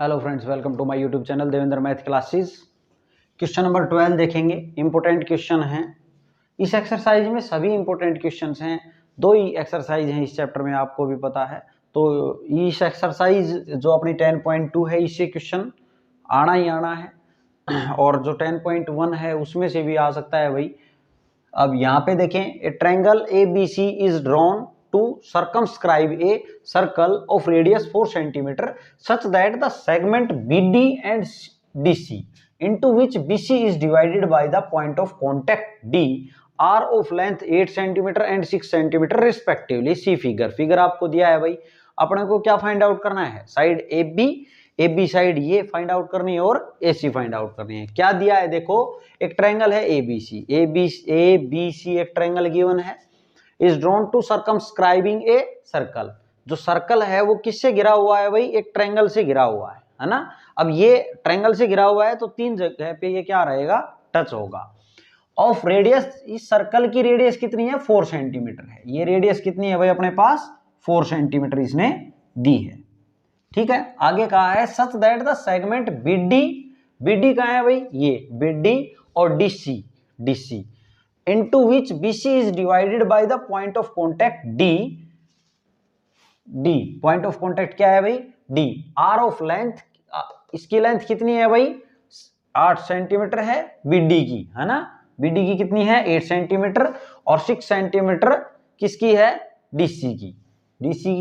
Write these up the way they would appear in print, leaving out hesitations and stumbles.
Hello friends, welcome to my YouTube channel Devendra math classes. Question number 12 देखेंगे। Important question है। इस exercise में सभी इंपॉर्टेंट क्वेश्चंस हैं। दो ही एक्सरसाइज हैं इस चैप्टर में, आपको भी पता है। तो इस एक्सरसाइज जो अपनी 10.2 है, इससे क्वेश्चन आना ही आना है, और जो 10.1 है उसमें से भी आ सकता है भाई। अब यहाँ पे देखें, ए triangle ABC is drawn to circumscribe a circle of radius 4 centimeter such that the segment BD and DC into which BC is divided by the point of contact D are of length 8 centimeter and 6 centimeter respectively. See figure. Figure आपको दिया है भाई, अपने को क्या find out करना है? Side AB side ये फाइंड आउट करनी है और AC फाइंड आउट करनी है। क्या दिया है देखो, एक ट्रायंगल है ABC एक ट्रायंगल गिवन है, is drawn to circumscribing a circle. जो सर्कल है वो किससे घिरा हुआ है भाई? एक ट्रायंगल से घिरा हुआ है ना। अब ये ट्रायंगल से घिरा हुआ है तो तीन जगह पे ये क्या रहेगा? टच होगा। ऑफ रेडियस, इस सर्कल की रेडियस कितनी है? 4 सेंटीमीटर है। ये रेडियस कितनी है भाई अपने पास? 4 सेंटीमीटर इसने दी है। ठीक है, आगे कहा है such that the segment BD कहाँ है भाई? ये BD और DC into which BC is divided by the point of contact D point of contact क्या है भाई? D R of length, इसकी लेंथ कितनी है भाई? 8 सेंटीमीटर है BD की, है ना। BD की कितनी है? 8 सेंटीमीटर, और 6 सेंटीमीटर किसकी है? DC की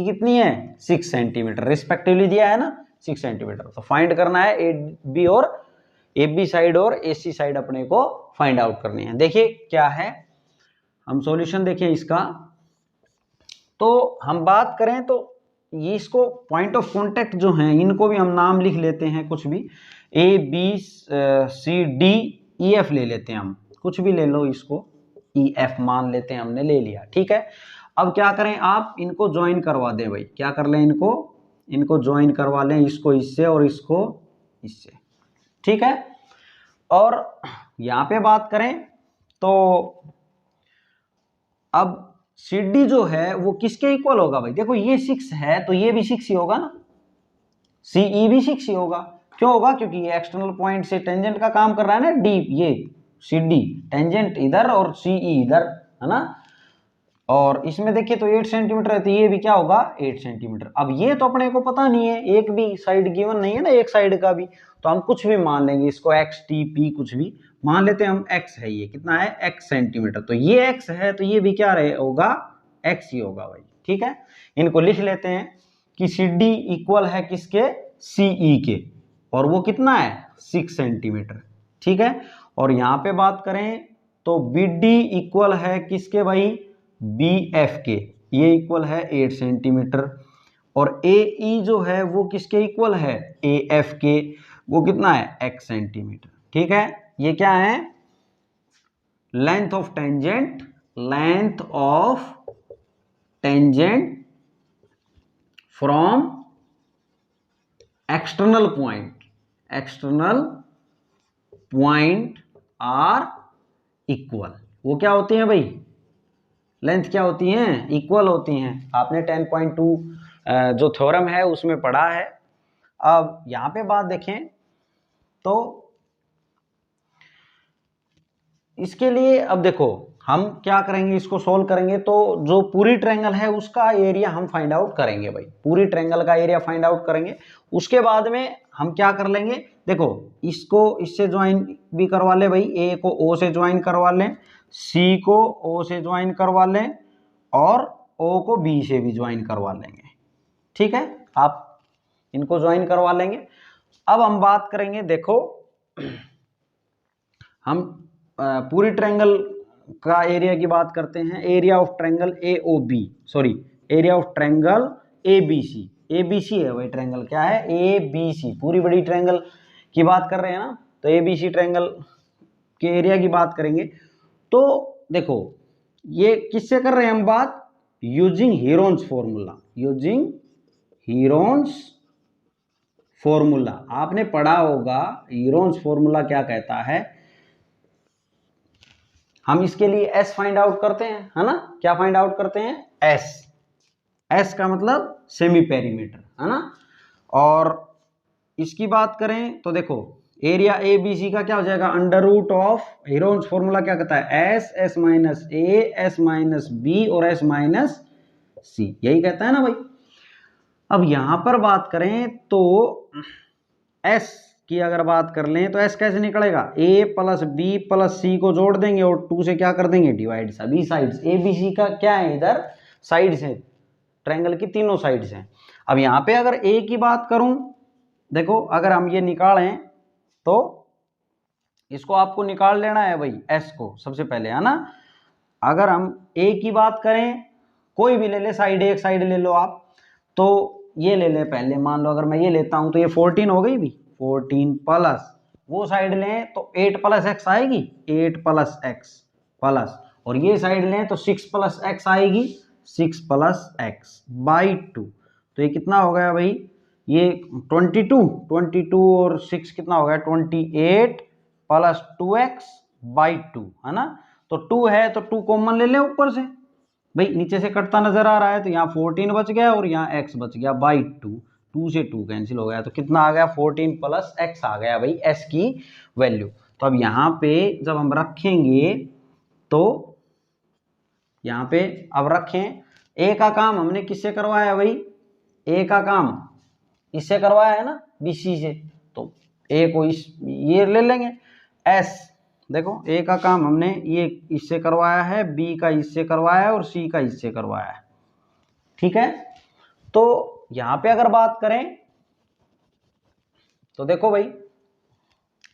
कितनी है? 6 सेंटीमीटर रिस्पेक्टिवली दिया है ना, 6 सेंटीमीटर। तो फाइंड करना है AB साइड और AC साइड अपने को फाइंड आउट करनी है। देखिए क्या है, हम सॉल्यूशन देखें इसका। तो हम बात करें तो ये इसको पॉइंट ऑफ कांटेक्ट जो हैं इनको भी हम नाम लिख लेते हैं, कुछ भी ABCDEF ले लेते हैं हम, कुछ भी ले लो, इसको EF मान लेते हैं, हमने ले लिया। ठीक है, अब क्या करें, आप इनको ज्वाइन करवा दें भाई। क्या कर लें? इनको ज्वाइन करवा लें, इसको इससे और इसको इससे। ठीक है, और यहां पे बात करें तो अब CD जो है वो किसके इक्वल होगा भाई? देखो ये 6 है तो ये भी 6 ही होगा ना, CE भी 6 ही होगा। क्यों होगा? क्योंकि ये एक्सटर्नल पॉइंट से टेंजेंट का काम कर रहा है ना, D, ये CD टेंजेंट इधर और CE इधर, है ना। और इसमें देखिए तो 8 सेंटीमीटर है, तो ये भी क्या होगा? 8 सेंटीमीटर। अब ये तो अपने को पता नहीं है, एक भी साइड गिवन नहीं है ना, एक साइड का भी, तो हम कुछ भी मान लेंगे इसको, XTP कुछ भी मान लेते हैं हम। X है, ये कितना है? X centimetre. तो ये X है तो ये भी क्या रहे होगा? X ही होगा भाई। ठीक है, इनको लिख लेते हैं कि CD इक्वल है किसके? CE के, और वो कितना है? 6 सेंटीमीटर। ठीक है, और यहां पे बात करें तो BD इक्वल है किसके भाई? BF के, ये इक्वल है 8 सेंटीमीटर। और AE जो है वो किसके इक्वल है? AF के, वो कितना है? X centimetre. ठीक है, ये क्या है? Length of tangent from external point are equal. वो क्या होती है भाई? लेंथ क्या होती हैं? इक्वल होती हैं। आपने 10.2 जो थ्योरम है उसमें पढ़ा है। अब यहां पे बात देखें तो इसके लिए अब देखो हम क्या करेंगे, इसको सोल्व करेंगे तो जो पूरी ट्रायंगल है उसका एरिया हम फाइंड आउट करेंगे भाई। पूरी ट्रायंगल का एरिया फाइंड आउट करेंगे। उसके बाद में हम क्या कर लेंगे, देखो इसको इससे ज्वाइन भी करवा ले भाई, A को O से ज्वाइन करवा लें, C को O से ज्वाइन करवा लें, और O को B से भी ज्वाइन करवा लेंगे। ठीक है, आप इनको ज्वाइन करवा लेंगे। अब हम बात करेंगे, देखो हम पूरी ट्रायंगल का एरिया की बात करते हैं। Area of triangle area of triangle ABC है भाई। ट्रायंगल क्या है? ABC। पूरी बड़ी ट्रायंगल की बात कर रहे हैं ना, तो ABC ट्रायंगल के एरिया की बात करेंगे। तो देखो ये किससे कर रहे हैं हम बात? Using Heron's formula. आपने पढ़ा होगा हीरोन्स फॉर्मूला क्या कहता है। हम इसके लिए S फाइंड आउट करते हैं, है ना। क्या फाइंड आउट करते हैं? S का मतलब सेमी पेरीमीटर, है ना। और इसकी बात करें तो देखो एरिया ए बी सी का क्या हो जाएगा, under root of, Heron's formula क्या कहता है, S, S minus A, S minus B और एस माइनस सी, यही कहता है ना भाई। अब यहां पर बात करें तो एस की अगर बात कर लें तो एस कैसे निकलेगा, ए प्लस बी प्लस सी को जोड़ देंगे और 2 से क्या कर देंगे, डिवाइड, सभी साइड्स, ए बी सी का क्या है इधर साइड्स है, ट्रायंगल की तीनों साइड्स हैं। अब यहां पे अगर ए की बात करूं, देखो अगर हम ये निकालें तो इसको आपको निकाल लेना है भाई, एस को सबसे पहले, है ना। अगर हम ए की बात करें, कोई भी ले ले साइड, एक साइड ले लो आप, तो ये ले ले पहले, मान लो अगर मैं ये लेता हूं तो ये 14 हो गई भी, 14 प्लस वो साइड लें तो 8 प्लस एक्स आएगी, 8 प्लस एक्स प्लस, और ये साइड लें तो 6 प्लस एक्स आएगी, 6 प्लस एक्स बाई 2, तो ये कितना हो गया भाई, ये 22 और 6 कितना हो गया, 28 प्लस 2x बाई 2, है ना। तो 2 है तो 2 कॉमन ले लें ऊपर से, भाई नीचे से कटता नजर आ रहा है तो यहाँ 14 बच गया और यहाँ x बच गया बाई 2, 2 से 2 कैंसिल हो गया, तो कितना आ गया, 14 प्लस x आ गया भाई s की वैल्यू। तो अब यहाँ पे जब हम रखेंगे तो यहाँ पे अब रखें, a का काम हमने किससे करवाया भाई, a का काम इससे करवाया है ना, BC से, तो a को ये ले लेंगे, s देखो ए का काम हमने ये इससे करवाया है, बी का इससे करवाया है और सी का इससे करवाया है, ठीक है। तो यहां पे अगर बात करें तो देखो भाई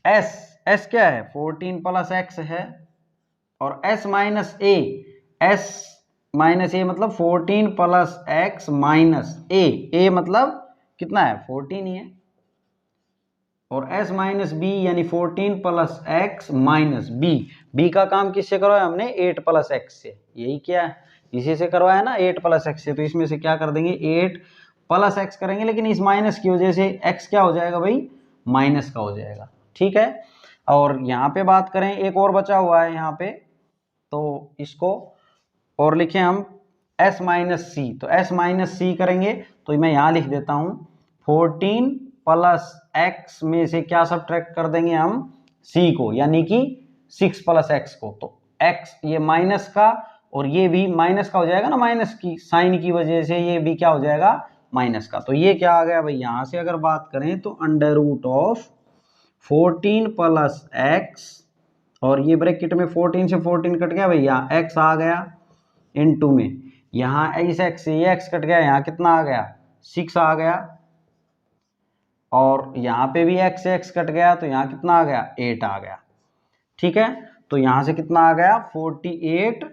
एस क्या है, 14 प्लस एक्स है, और एस माइनस ए मतलब 14 प्लस एक्स माइनस ए मतलब कितना है, 14 ही है, और s माइनस बी यानी 14 प्लस एक्स माइनस बी का काम किससे करवाया हमने, 8 प्लस एक्स से, यही क्या है, इसी से करवाया ना, 8 प्लस एक्स से, तो इसमें से क्या कर देंगे, 8 प्लस एक्स करेंगे, लेकिन इस माइनस की वजह से x क्या हो जाएगा भाई, माइनस का हो जाएगा, ठीक है। और यहाँ पे बात करें, एक और बचा हुआ है यहाँ पे, तो इसको और लिखें हम s माइनस सी, तो s माइनस सी करेंगे तो मैं यहाँ लिख देता हूँ 14 प्लस एक्स में से क्या सब्ट्रैक्ट कर देंगे हम, c को, यानी कि 6 प्लस एक्स को, तो x ये माइनस का और ये भी माइनस का हो जाएगा ना, माइनस की साइन की वजह से ये भी क्या हो जाएगा, माइनस का, तो ये क्या आ गया भाई, यहां से अगर बात करें तो under root of 14 plus X, और ये ब्रैकेट में 14 से 14 कट गया भाई, यहाँ x आ गया इनटू में, यहाँ इस x से ये x कट गया, यहाँ कितना आ गया, 6 आ गया, और यहाँ पे भी x से x कट गया तो यहाँ कितना आ गया, 8 आ गया, ठीक है। तो यहाँ से कितना आ गया, 48,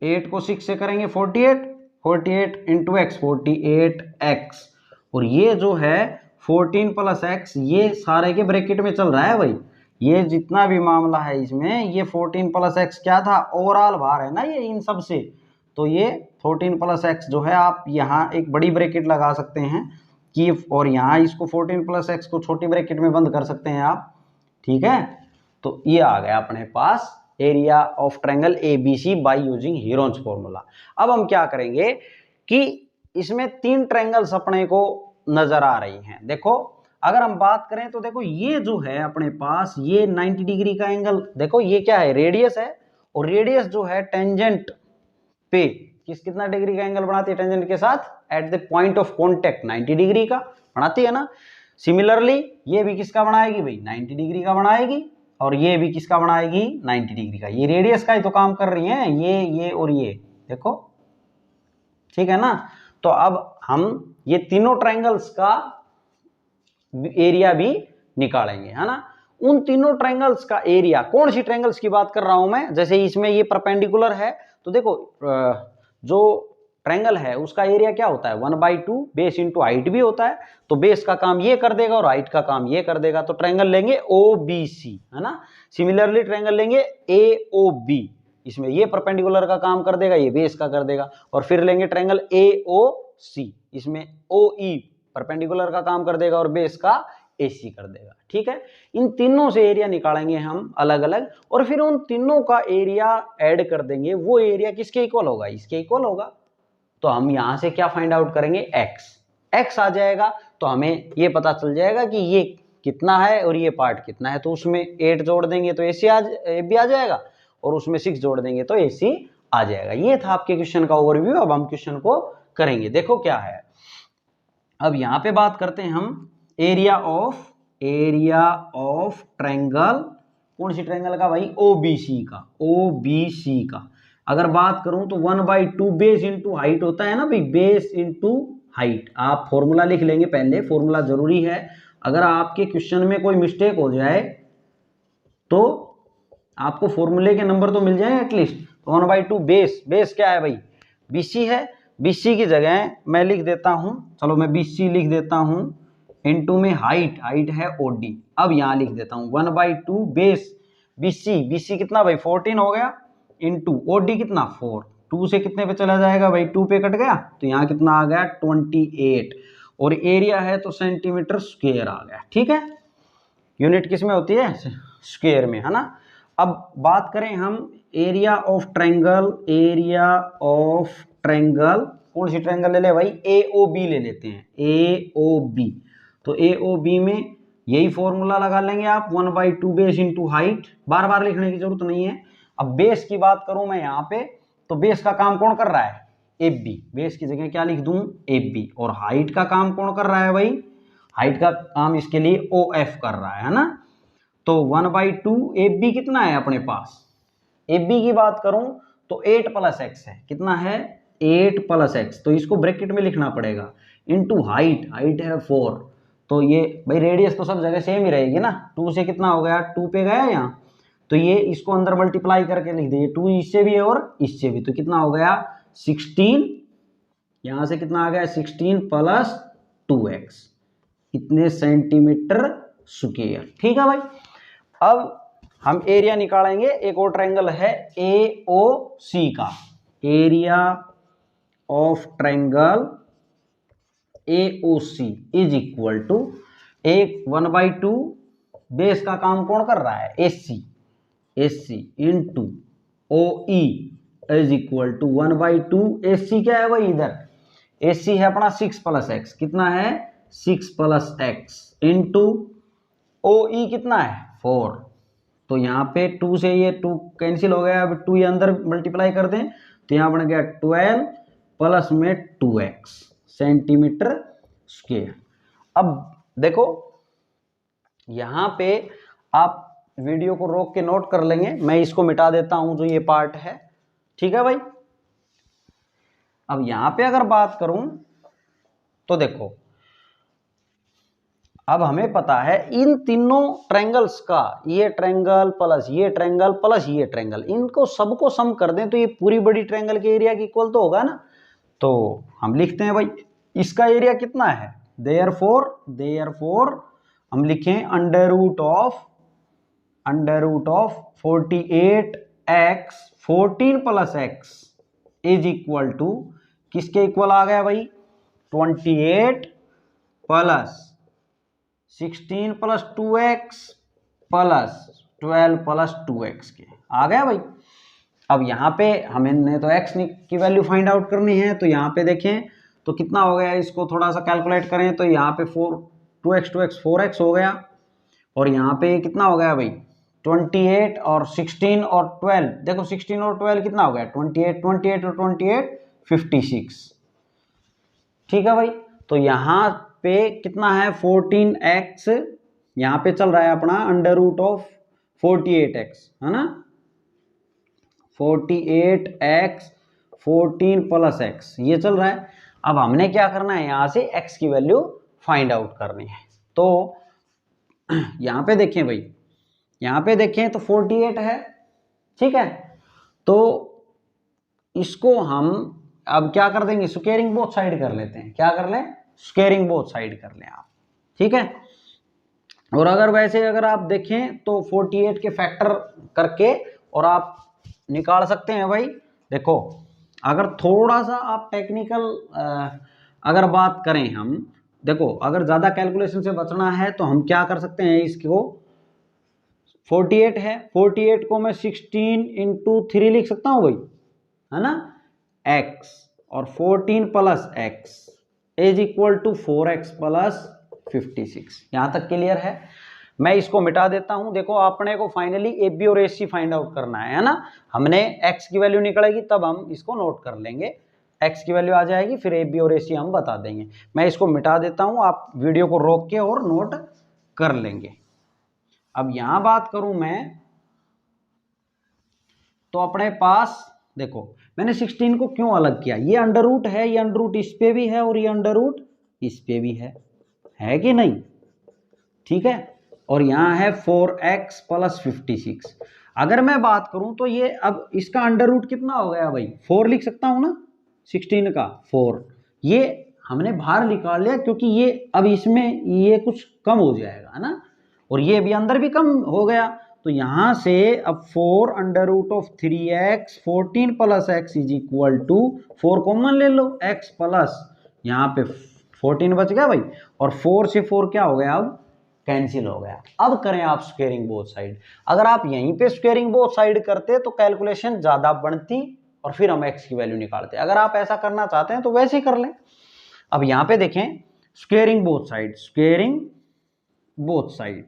8 को 6 से करेंगे 48 इंटू एक्स, 48x, और ये जो है 14 प्लस एक्स, ये सारे के ब्रैकेट में चल रहा है भाई, ये जितना भी मामला है इसमें, ये 14 प्लस एक्स क्या था, ओवरऑल भार है ना ये इन सब से, तो ये 14 प्लस एक्स जो है आप यहाँ एक बड़ी ब्रैकेट लगा सकते हैं कि, और यहाँ इसको 14 प्लस एक्स को छोटी ब्रैकेट में बंद कर सकते हैं आप, ठीक है। तो ये आ गया अपने पास area of triangle ABC by using Heron's formula. अब हम क्या करेंगे कि इसमें 3 ट्रायंगल्स अपने को नजर आ रही हैं, देखो अगर हम बात करें तो देखो ये जो है अपने पास, ये 90 डिग्री का एंगल, देखो ये क्या है, रेडियस है, और रेडियस जो है टेंजेंट पे कितना डिग्री का एंगल बनाती है, टेंजेंट के साथ at the point of contact 90 degree का बनाती है ना। सिमिलरली ये भी किसका बनाएगी भाई, 90 डिग्री का बनाएगी, और ये भी किसका बनाएगी, 90 डिग्री का, ये रेडियस का ही तो काम कर रही है, ये और ये देखो, ठीक है ना। तो अब हम ये तीनों ट्रायंगल्स का एरिया भी निकालेंगे, है ना। उन तीनों ट्रायंगल्स का एरिया, कौन सी ट्रायंगल्स की बात कर रहा हूं मैं, जैसे इसमें ये परपेंडिकुलर है, तो देखो जो ट्रायंगल है उसका एरिया क्या होता है, 1/2 बेस इंटू हाइट भी होता है, तो बेस का काम ये कर देगा और हाइट का काम ये कर देगा, तो ट्रायंगल लेंगे OBC, है ना। सिमिलरली ट्रायंगल लेंगे AOB, इसमें ये परपेंडिकुलर का काम कर देगा, ये बेस का कर देगा, और फिर लेंगे ट्रायंगल AOC, इसमें OE परपेंडिकुलर का काम कर देगा और बेस का AC कर देगा, ठीक है। इन तीनों से एरिया निकालेंगे हम अलग अलग, और फिर उन तीनों का एरिया ऐड कर देंगे, वो एरिया किसके इक्वल होगा, इसके इक्वल होगा, तो हम यहां से क्या फाइंड आउट करेंगे, x, x आ जाएगा तो हमें ये पता चल जाएगा कि ये कितना है और ये पार्ट कितना है। तो उसमें 8 जोड़ देंगे तो ए बी आ जाएगा और उसमें 6 जोड़ देंगे तो ए सी आ जाएगा। ये था आपके क्वेश्चन का ओवरव्यू। अब हम क्वेश्चन को करेंगे। देखो क्या है, अब यहां पे बात करते हैं हम एरिया ऑफ ट्रायंगल। कौन सी ट्रायंगल का भाई? ओबीसी का। ओबीसी का अगर बात करूं तो 1/2 बेस इंटू हाइट होता है ना भाई, बेस इंटू हाइट। आप फॉर्मूला लिख लेंगे पहले, फॉर्मूला जरूरी है। अगर आपके क्वेश्चन में कोई मिस्टेक हो जाए तो आपको फॉर्मूले के नंबर तो मिल जाए एटलीस्ट। 1/2 बेस क्या है भाई? बीसी है। बीसी की जगह मैं लिख देता हूं, चलो मैं बीसी लिख देता हूं, इनटू में हाइट है ओडी। अब यहां लिख देता हूं 1/2 बेस बीसी कितना भाई? 14 हो गया, इनटू ओडी कितना? 4। 2 से कितने पे चला जाएगा भाई? 2 पे कट गया तो यहाँ कितना आ गया? 28। और एरिया है तो सेंटीमीटर स्क्वायर आ गया। ठीक है, यूनिट किस में होती है? स्क्वायर में, है ना। अब बात करें हम area of triangle. Area of triangle कौन सी ट्रायंगल ले ले भाई? एओबी ले लेते हैं, एओबी। तो एओबी में यही फॉर्मूला लगा लेंगे आप, 1/2 बेस इंटू हाइट। बार बार लिखने की जरूरत नहीं है। अब बेस की बात करूं मैं यहाँ पे, तो बेस का काम कौन कर रहा है? F B. बेस की जगह क्या लिख दूं? F B. और हाइट का काम कौन कर रहा है भाई? हाइट का काम इसके लिए ओ एफ कर रहा है ना। तो 1/2 एफ बी कितना है अपने पास? एफ बी की बात करूं तो 8 + x है। कितना है? 8 + x। तो इसको ब्रैकेट में लिखना पड़ेगा, इनटू हाइट है 4। तो ये भाई रेडियस तो सब जगह सेम ही रहेगी ना। 2 से कितना हो गया? 2 पे गया यहाँ, तो ये इसको अंदर मल्टीप्लाई करके लिख दीजिए। 2 इससे भी है और इससे भी, तो कितना हो गया? 16। यहां से कितना आ गया? 16 + 2x, इतने सेंटीमीटर स्क्वायर। ठीक है भाई। अब हम एरिया निकालेंगे। एक और ट्रायंगल है एओसी का। Area of triangle AOC is equal to, एक 1/2 बेस का काम कौन कर रहा है? AC into OE is equal to 1/2। AC क्या है भाई? इधर एसी है अपना 6 + x। कितना है? 6 + x इंटू ओई कितना है? 4। तो यहाँ पे 2 से ये 2 कैंसिल हो गया। अब 2 ये अंदर मल्टीप्लाई कर दें तो यहाँ बन गया 12 प्लस में 2x सेंटीमीटर स्क्वायर। अब देखो यहाँ पे आप वीडियो को रोक के नोट कर लेंगे, मैं इसको मिटा देता हूं जो ये पार्ट है। ठीक है भाई। अब यहां पे अगर बात करूं तो देखो, अब हमें पता है इन तीनों ट्रायंगल्स का, ये ट्रायंगल प्लस ये ट्रायंगल प्लस ये ट्रायंगल, इनको सबको सम कर दें तो ये पूरी बड़ी ट्रायंगल के एरिया के इक्वल तो होगा ना। तो हम लिखते हैं भाई इसका एरिया कितना है? देयरफॉर हम लिखें under root of 48x 14 + x is equal to, किसके इक्वल आ गया भाई? 28 + 16 + 2x + 12 + 2x के आ गया भाई। अब यहाँ पे हमें तो x की वैल्यू फाइंड आउट करनी है, तो यहाँ पे देखें तो कितना हो गया, इसको थोड़ा सा कैलकुलेट करें तो यहाँ पे 2x 4x हो गया। और यहाँ पे कितना हो गया भाई? 28 और 16 और 12। देखो 16 और 12 कितना हो गया? 28 और 28 56। ठीक है भाई। तो यहाँ पे कितना है? 14x, यहाँ पे चल रहा है अपना अंडर रूट ऑफ 48x, है ना। 48x 14 + x ये चल रहा है। अब हमने क्या करना है? यहाँ से x की वैल्यू फाइंड आउट करनी है। तो यहाँ पे देखें भाई, यहाँ पे देखें तो 48 है। ठीक है, तो इसको हम अब क्या कर देंगे? स्क्वेयरिंग बोथ साइड कर लेते हैं। क्या कर लें? स्क्वेयरिंग बोथ साइड कर लें आप। ठीक है। और अगर वैसे अगर आप देखें तो 48 के फैक्टर करके और आप निकाल सकते हैं भाई। देखो अगर थोड़ा सा आप टेक्निकल अगर बात करें हम, देखो अगर ज़्यादा कैलकुलेशन से बचना है तो हम क्या कर सकते हैं? इसको 48 है, 48 को मैं 16 × 3 लिख सकता हूँ भाई, है ना, x, और 14 + x is equal to 4x plus 56। यहां तक क्लियर है? मैं इसको मिटा देता हूं। देखो अपने को फाइनली ए बी और ए सी फाइंड आउट करना है ना। हमने x की वैल्यू निकलेगी तब हम इसको नोट कर लेंगे, x की वैल्यू आ जाएगी, फिर ए बी और ए सी हम बता देंगे। मैं इसको मिटा देता हूं, आप वीडियो को रोक के और नोट कर लेंगे। अब यहां बात करूं मैं तो अपने पास देखो मैंने 16 को क्यों अलग किया, ये अंडर रूट है, ये अंडर रूट इस पे भी है और ये अंडर रूट इस पे भी है कि नहीं? ठीक है। और यहां है 4x प्लस 56। अगर मैं बात करूं तो ये अब इसका अंडर रूट कितना हो गया भाई? 4 लिख सकता हूं ना, 16 का 4। ये हमने बाहर निकाल लिया क्योंकि ये अब इसमें ये कुछ कम हो जाएगा, है ना, और ये भी अंदर भी कम हो गया। तो यहां से अब 4 under root of 3x 14 plus x is equal to 4 common ले लो, x प्लस यहाँ पे 14 बच गया भाई, और 4 से 4 क्या हो गया? अब कैंसिल हो गया। अब करें आप स्क्वेयरिंग बोथ साइड। अगर आप यहीं पे स्क्वेयरिंग बोथ साइड करते तो कैलकुलेशन ज्यादा बढ़ती और फिर हम x की वैल्यू निकालते। अगर आप ऐसा करना चाहते हैं तो वैसे ही कर लें। अब यहाँ पे देखें squaring both side, squaring both side.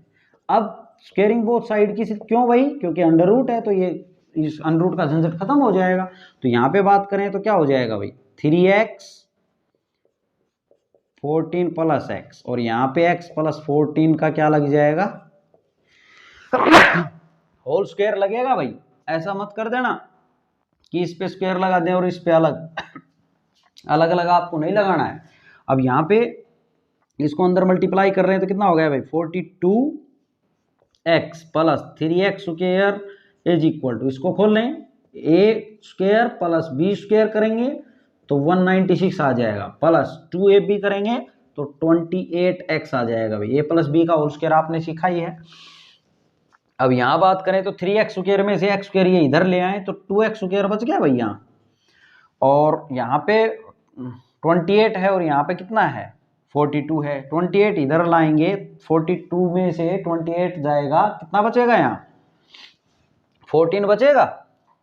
अब स्क्वेयरिंग बोथ साइड की क्यों भाई? क्योंकि अंडर रूट है तो ये इस अंडर रूट का झंझट खत्म हो जाएगा। तो यहाँ पे बात करें तो क्या हो जाएगा भाई? 3x 14 प्लस x, और यहाँ पे x प्लस 14 का क्या लग जाएगा? होल स्क्वायर लगेगा भाई। ऐसा मत कर देना कि इस पे स्क्वायर लगा दें और इस पे अलग अलग अलग आपको नहीं लगाना है। अब यहाँ पे इसको अंदर मल्टीप्लाई कर रहे हैं तो कितना हो गया भाई? 42x plus 3x square is equal to, इसको खोल लें, a square plus b square करेंगे तो 196 आ जाएगा, प्लस 2ab करेंगे तो 28x आ जाएगा भाई। a प्लस b का होल स्क्वायर आपने सीखा ही है। अब यहां बात करें तो 3x स्क्वायर में से x स्क्वायर ये इधर ले आए तो 2x स्क्वायर बच गया भाई यहाँ, और यहाँ पे 28 है और यहाँ पे कितना है? 42 है। 28 इधर लाएंगे, 42 में से 28 जाएगा, कितना बचेगा यहाँ? 14 बचेगा।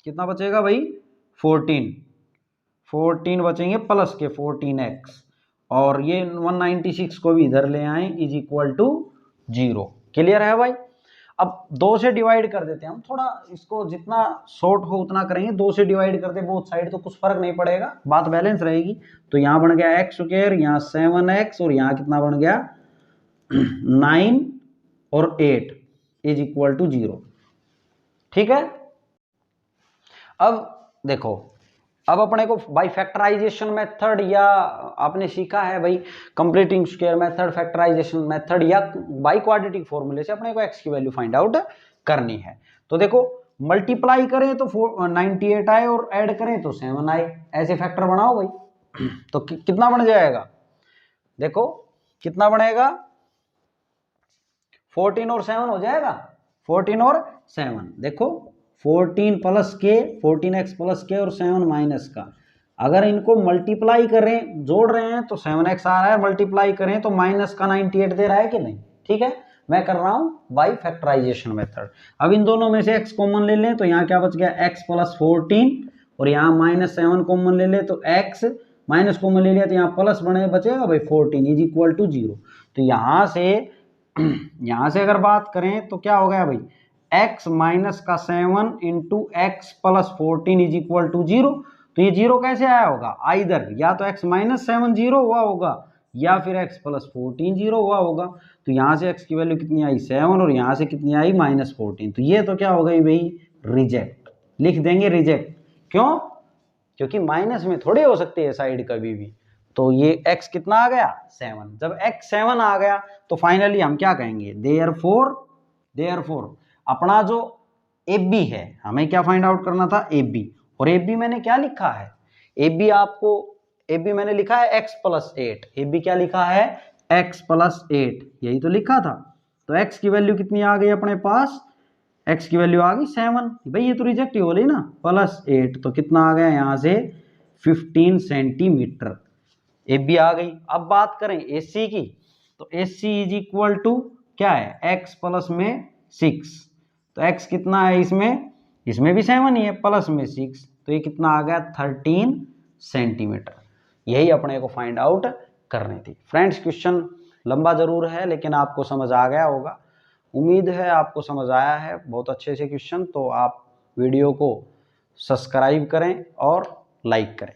कितना बचेगा भाई? 14 बचेंगे प्लस के 14x, और ये 196 को भी इधर ले आए इज इक्वल टू 0। क्लियर है भाई? अब 2 से डिवाइड कर देते हैं हम, थोड़ा इसको जितना शॉर्ट हो उतना करेंगे। 2 से डिवाइड करते बोथ साइड तो कुछ फर्क नहीं पड़ेगा, बात बैलेंस रहेगी। तो यहाँ बन गया x स्क्वायर, यहाँ 7x, और यहाँ कितना बन गया? 9 और 8 इज इक्वल टू 0। ठीक है। अब देखो, अब अपने को बाई फैक्टराइजेशन मेथड, या आपने सीखा है भाई completing square method, factorization method, या बाई क्वाड्रेटिक फॉर्मूले से अपने को x की वैल्यू फाइंड आउट करनी है। तो देखो मल्टीप्लाई करें तो 98 आए और ऐड करें तो 7 आए, ऐसे फैक्टर बनाओ भाई। तो कितना बन जाएगा? देखो कितना बनेगा? 14 और 7 हो जाएगा, 14 और 7। देखो 14 प्लस के, 14x प्लस के और 7 माइनस का, अगर इनको मल्टीप्लाई करें, जोड़ रहे हैं तो 7x आ रहा है, मल्टीप्लाई करें तो माइनस का 98 दे रहा है कि नहीं? ठीक है। मैं कर रहा हूं बाई फैक्टराइजेशन मेथड। अब इन दोनों में से x कॉमन ले लें तो यहाँ क्या बच गया? x प्लस 14, और यहाँ माइनस 7 कॉमन ले लें तो x, माइनस कॉमन ले लिया तो यहाँ प्लस बचेगा भाई 14 इज इक्वल टू 0। तो यहाँ से अगर बात करें तो क्या हो गया भाई? x माइनस का 7 into x plus 14 is equal to 0। तो ये 0 कैसे आया होगा? आइदर या तो x माइनस 7 0 हुआ होगा, या फिर x प्लस 14 0 हुआ होगा। तो यहाँ से x की वैल्यू कितनी आई? 7, और यहाँ से कितनी आई? माइनस 14। तो ये तो क्या हो गई भाई? रिजेक्ट। लिख देंगे रिजेक्ट। क्यों? क्योंकि माइनस में थोड़ी हो सकती है साइड कभी भी। तो ये x कितना आ गया? 7। जब x 7 आ गया तो फाइनली हम क्या कहेंगे? देयरफॉर अपना जो AB है, हमें क्या फाइंड आउट करना था? AB। और AB मैंने क्या लिखा है? AB मैंने लिखा है x प्लस 8। AB क्या लिखा है? x प्लस 8, यही तो लिखा था। तो x की वैल्यू कितनी आ गई अपने पास? x की वैल्यू आ गई 7 भाई, ये तो रिजेक्ट ही हो गई ना, प्लस 8। तो कितना आ गया यहाँ से? 15 सेंटीमीटर AB आ गई। अब बात करें AC की, तो AC इज इक्वल टू क्या है? x प्लस में 6। तो x कितना है इसमें भी 7 ही है, प्लस में 6, तो ये कितना आ गया? 13 सेंटीमीटर। यही अपने को फाइंड आउट करनी थी। फ्रेंड्स, क्वेश्चन लंबा ज़रूर है लेकिन आपको समझ आ गया होगा। उम्मीद है आपको समझ आया है बहुत अच्छे से क्वेश्चन। तो आप वीडियो को सब्सक्राइब करें और लाइक करें।